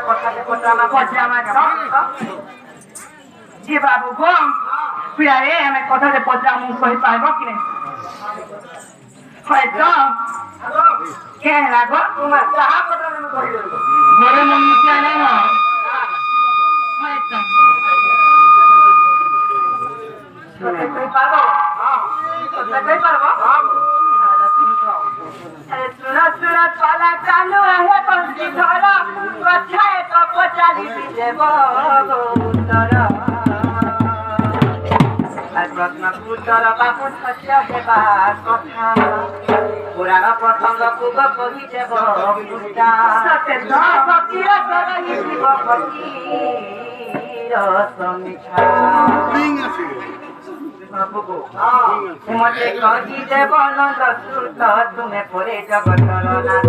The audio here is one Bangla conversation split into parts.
কথাতে পজামা পজামা জি বাবু গো পিয়ারে আমি কথাতে পজামু কই পাইব কি না হয়তো কে লাগো তোমার যাহা কথা আমি কই দেব মোরে মন কি আনে না হয়তো কই পারবো কই পারবো सुना सुना चला चालू है बंसी धरा अच्छा है तो पचाली दीजिए बोरा आज रत्न पुत्र बाबू सत्य है बात कथा पुराण प्रसंग कुब कही देव पूजा सत्य भक्तिर करही शिव भक्तिर समीक्षा मते कही देव नंद सुत तुम्हें परे जगतर नाथ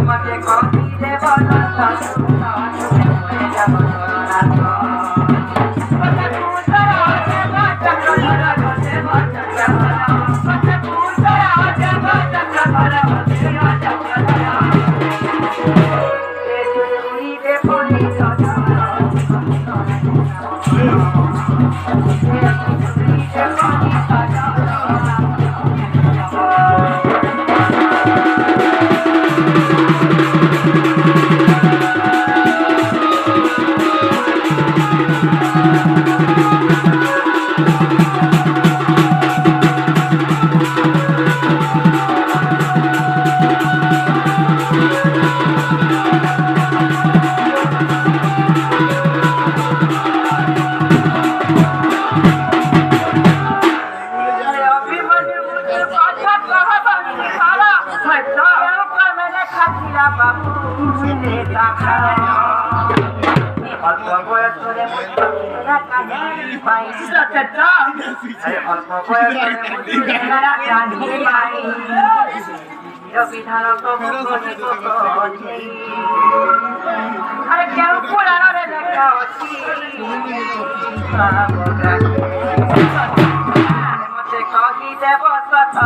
मते कही देव नंद सुत तुम्हें परे जगतर विधान तो अरे क्या पुराना रे देखा मते कही देव सत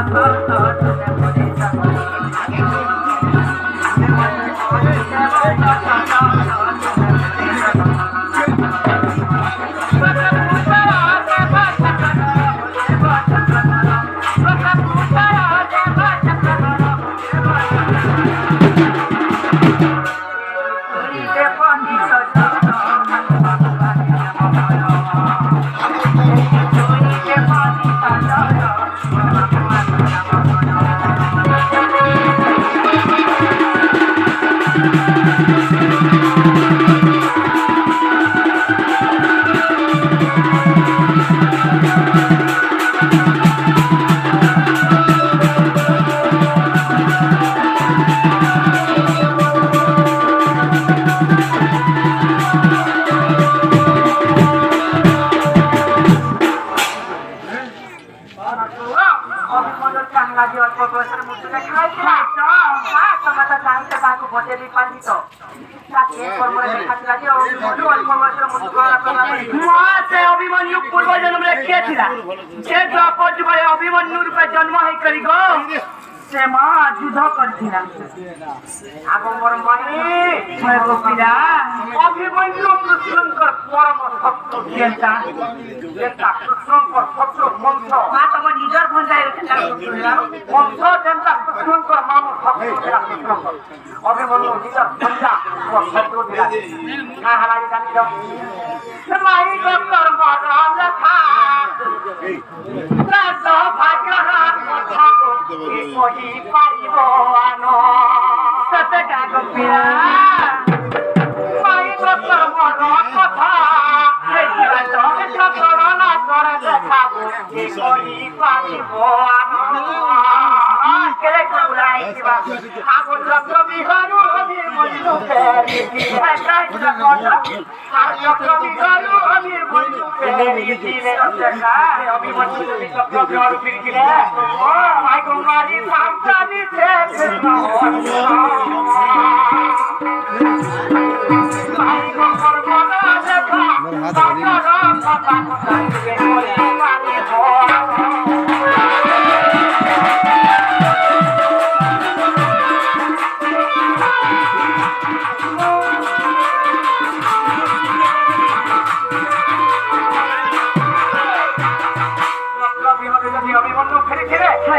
अभिमन्यु पूर्व जन्म अभिमन्यु रूपे जन्म से माँ युद्ध करथिला आगो मोर माई मैं गोपीरा अभिमन्यु कृष्णकर परम भक्त जेता कृष्णकर भक्त वंश मा तम निजर भंडाय रखता वंश जेता कृष्णकर माम भक्त कृष्णकर अभिमन्यु निजर भंडा वो शत्रु दिला ना हलाली जानि दो माई को कर्म लखा प्रात भाग्य हाथ कथा कोही पारिब आनो सतका गोपीरा माई को कर्म कथा हेतिरा जमे करना कर देखाबो कोही पारिब आनो केले कुलाई किबा आगो चक्र बिहारू अमीर मजनू पेरी है काइला कथा आ चक्र बिहारू अमीर मजनू पेरी दिले सतका अभिमन्यु चक्र बिहारू फिर किले ओ माई को मारी सामतानी थे माई को करमना देखा सामना कथा कथा के मोरे मानी हो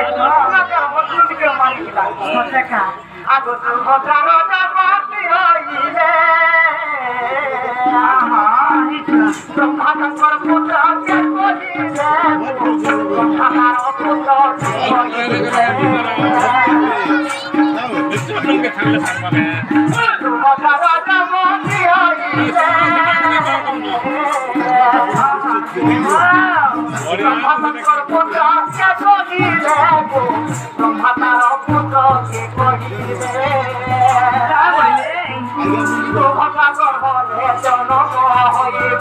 অর্জুনকে মারি দিলাম দেখা আগো সুভদ্রার জাতি হইলে ব্রহ্মাশঙ্কর পুত্র কে কহিলে ব্রহ্মার পুত্র সুভদ্রার জাতি হইলে ব্রহ্মাশঙ্কর পুত্র কে কহিলে ব্রহ্মার পুত্র কে কহিলে সুভদ্রা গর্ভে জন্ম হইব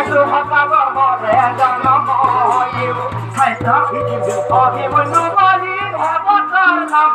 সুভদ্রা গর্ভে জন্ম হইব অভিমন্যু বলি দেবতার নাম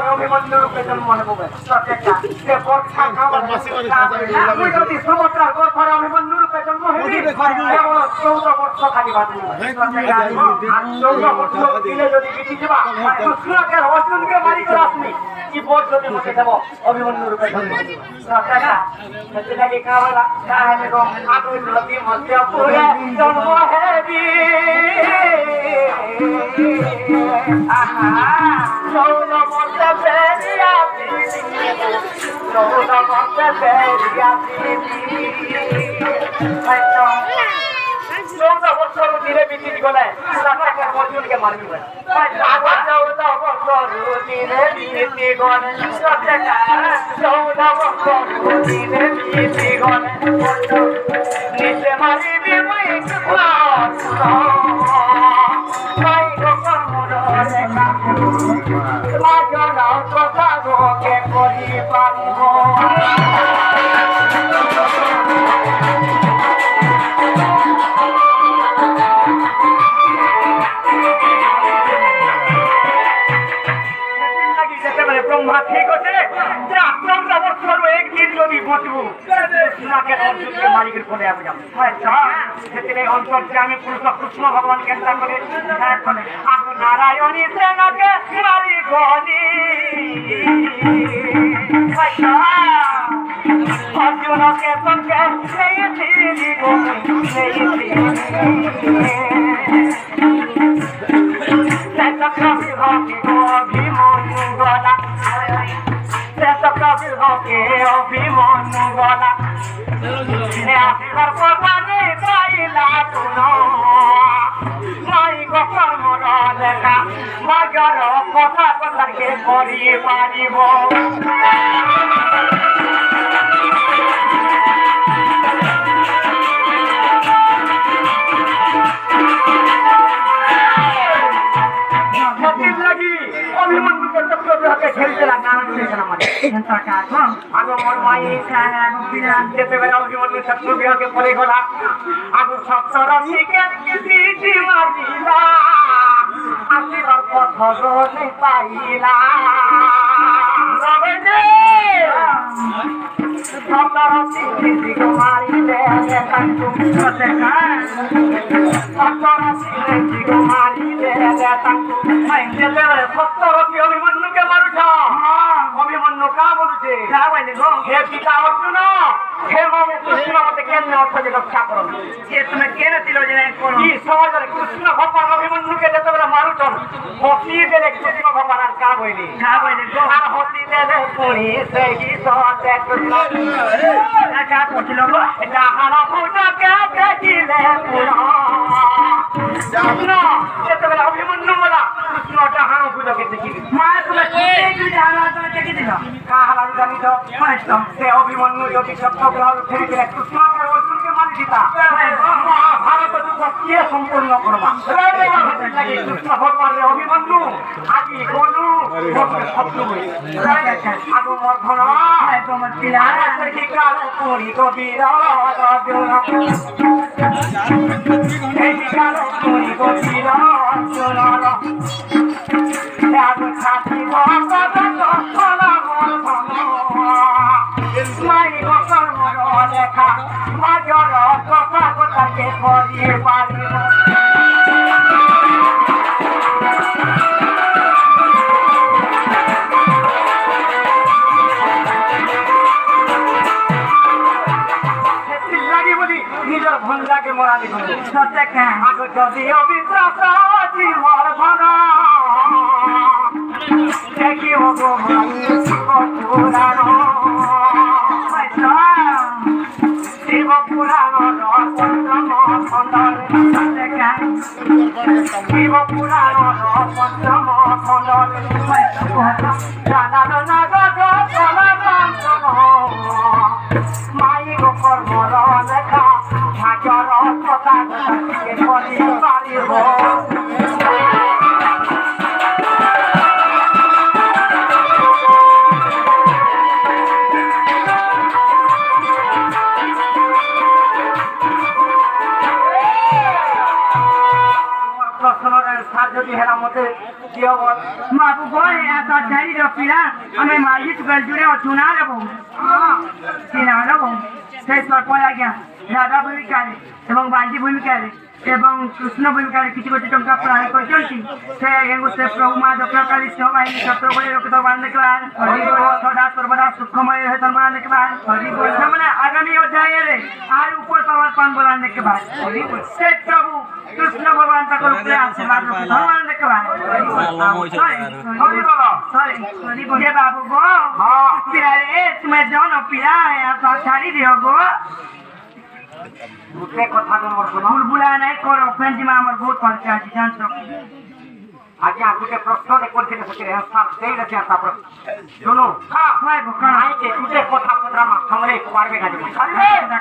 অভিমন্যুর রূপে জন্ম নেব সুভদ্রার গর্ভে অভিমন্যুর রূপে জন্ম হইবে 14 বর্ষ খালি বাঁচবে 14 বর্ষ দিলে যদি বিধি যাবা কৃষ্ণকে অর্জুনকে মারি করে আপনি কি বোধ যদি মুখে দেব অভিমন্যুর রূপে জন্ম সেটাকে কাবলা কাহিনী আগুন নদী মধ্যপুরে জন্ম হেবি বছর দিলে বিধি গলে অর্জুনকে মারবি নিচে মারিবি কথা কে করি পারিব ব্রহ্মা ঠিক আছে একদিন যদি বসবো মালিকের ফলে আমি যাবো অন্তর্যামী পুরুষ কৃষ্ণ ভগবান কেন্দ্র করে নারায়ণী সেনাকে মারি গলি অর্জুনকে তোকে অভিমন্যু গলা অভিমন্যু গলা আসিবার কথা নেই পাইলা তুন নাই কর্মর লেখা বাজার কথা কথাকে করি পারিব খেলতে লাগা আগো মন মাই যেতে বেলা অভিমন্যু শত্রু বিহাকে পরে গলা আগো সপ্তর শিখে বিধি মারিলা আসিবার পথ রোলে পাইলা সপ্তর শিখে মারিলে সপ্তর শিখে মারিলে সপ্তরতি অভিমন্যুকে মারুছ অভিমন্যু কা বলুছে হে পিতা অর্জুন হে মম কৃষ্ণ মতে কেন অর্থ যে রক্ষা করো যে তুমি কেন ছিল যে কি সমাজের কৃষ্ণ ভগবান অভিমন্যুকে যেতেবেলা মারুছ হতি দেলে কৃষ্ণ ভগবান আর কা বইনি আর হতি দেলে পুরি সেই সতে কৃষ্ণ কা করছিল ডাহার ভুজকে দেখিলে পুরা যেতেবেলা অভিমন্যু বলা কৃষ্ণ ডাহার ভুজকে দেখিলে মা তুমি দেখি দিল কাহারা জানিত সে অভিমন্যু যদি সত্য গ্রহ ফেরি দিলে কৃষ্ণকে অর্জুনকে মারি দিতা ভারত যুদ্ধ কে সম্পূর্ণ করবা কৃষ্ণ ভগবানের অভিমন্যু আজি গলু শত্রু আগু মর্ধন তোমার পিলা কাল পুরি কবির এই কাল পুরি কবির চলো এক ছাতি ভগত চলা মাই বকর মর লেখা মাজর কথা কথাকে করিয়ে পারিব নিজের ভঞ্জাকে মরা দিব আগে যদি অবিশ্বাস আছে মর ভর দেখি হবো পুরাণ শিব পুরাণ পঞ্চম খণ্ডর শিব পুরাণ পঞ্চম খণ্ডর জানাল না মাই গোপর মর লেখা হাজর কথা করি পারিব যদি হেরা মতে কি হব মা বল এত জারি রপিলা আমি মাইট গল জুড়ে চুনা দেব চিনা দেব সেই সরপয় আজ্ঞা রাধা ভূমিকারে এবং বাঞ্জি ভূমিকারে এবং কৃষ্ণ ভূমিকারে কিছু কিছু টঙ্কা প্রদান କରିଛନ୍ତି ସେ ସେ ପ୍ରଭୁ ମା ଦକ୍ଷିଣ କାଳୀ ସିଂହ ବାହିନୀ ଛତ୍ର ବଳି ରଖିତ ବାଣ ଦେଖିବା ସଦା ସର୍ବଦା ସୁଖମୟ ହେତନ ବାଣ ଦେଖିବା ସେମାନେ ଆଗାମୀ ଅଧ୍ୟାୟରେ ଆର ଉପର ପାୱାର ପାନ ବାଣ ଦେଖିବା ସେ ପ୍ରଭୁ কৃষ্ণ ভগবান তাকে উপরে আশীর্বাদ ভগবান দেখবা বাবু গো পিলারে তুমি জন পিলা ছাড়ি দিও গো গোটে কথা মোর শুনো বুলবুলা নাই করো ফ্রেন্ড মা আমার বহুত পরিচয় আছে জানছো আজ্ঞা গোটে প্রশ্ন করছিলে সেটির আনসার দেই গেছে তারপর শুনো হ্যাঁ হয় গোটা নাই গোটে কথা পদরা মা সামনে পারবে না